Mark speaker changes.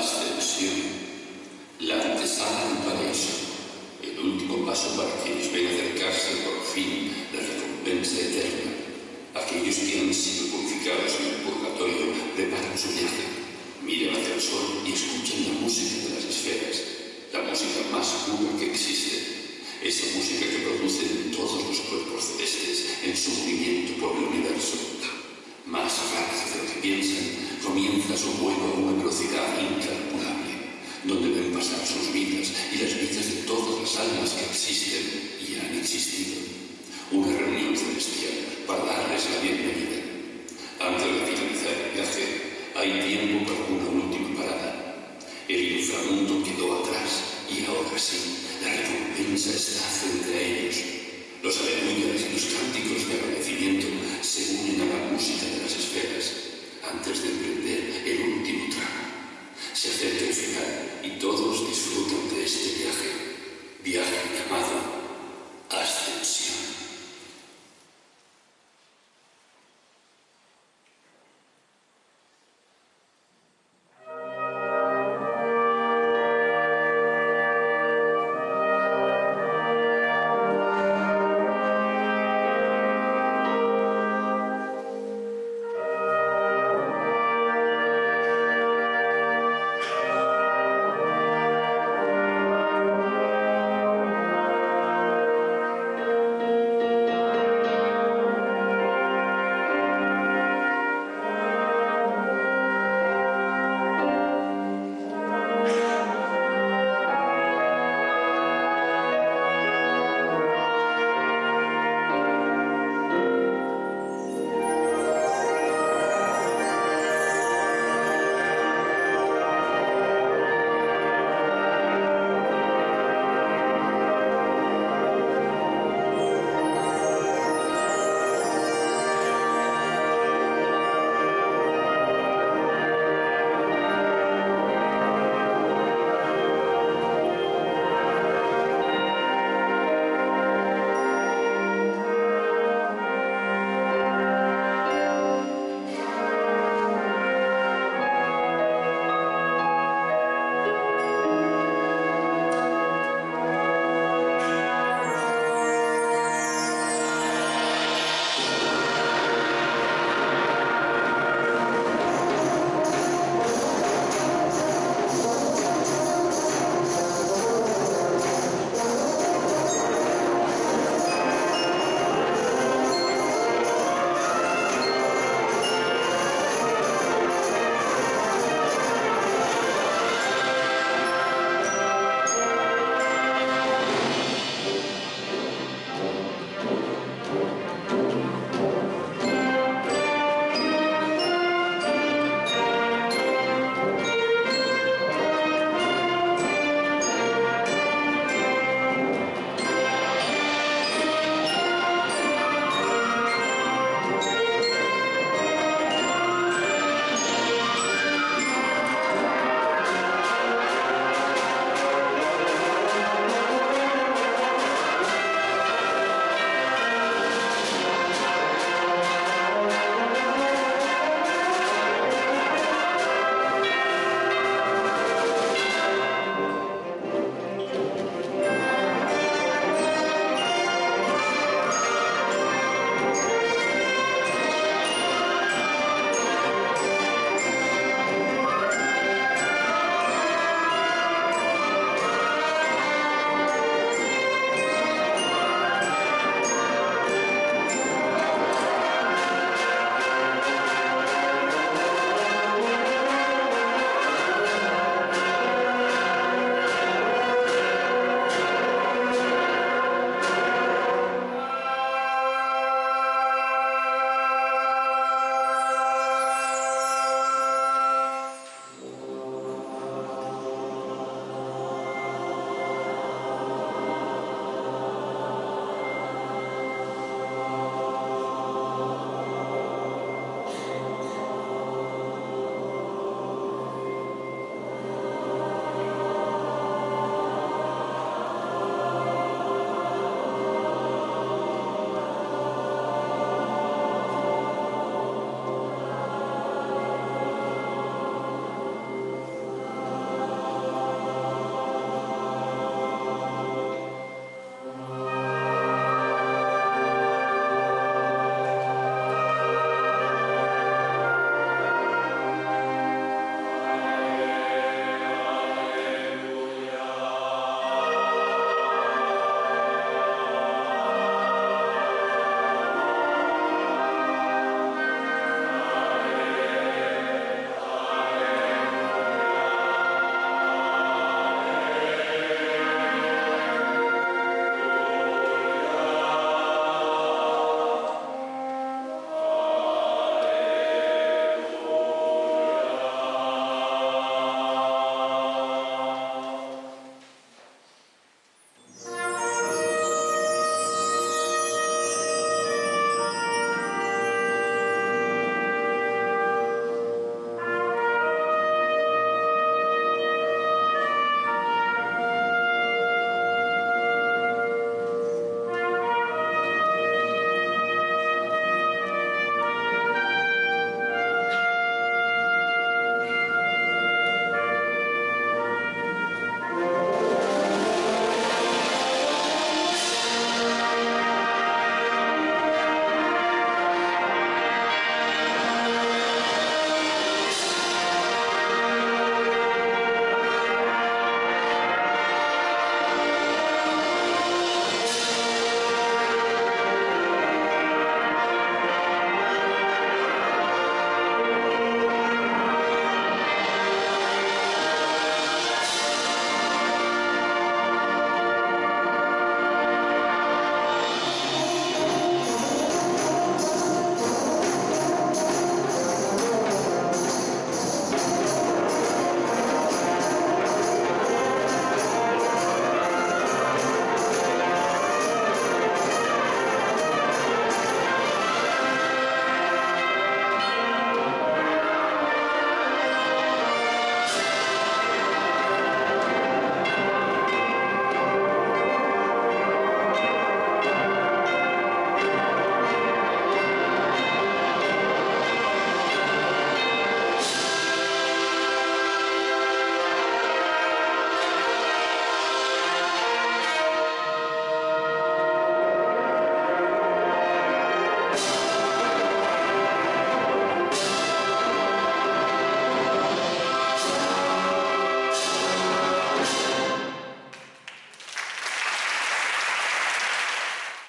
Speaker 1: ascensión, la antesala del paraíso, el último paso para quienes ven acercarse por fin la recompensa eterna. Aquellos que han sido purificados en el purgatorio preparan su viaje, miran hacia el sol y escuchan la música de las esferas, la música más pura que existe, esa música que producen todos los cuerpos celestes en su movimiento por el universo. Más rápido de lo que piensan, comienza su vuelo a una velocidad incalculable, donde ven pasar sus vidas y las vidas de todas las almas que existen y han existido. Una reunión celestial para darles la bienvenida. Antes de finalizar el viaje, hay tiempo para una última parada. El inframundo quedó atrás y ahora sí, la recompensa está frente a ellos. Los aleluyas y los cánticos de agradecimiento se unen a la música de las esferas antes de emprender el último tramo. Se acerca el final y todos disfrutan de este viaje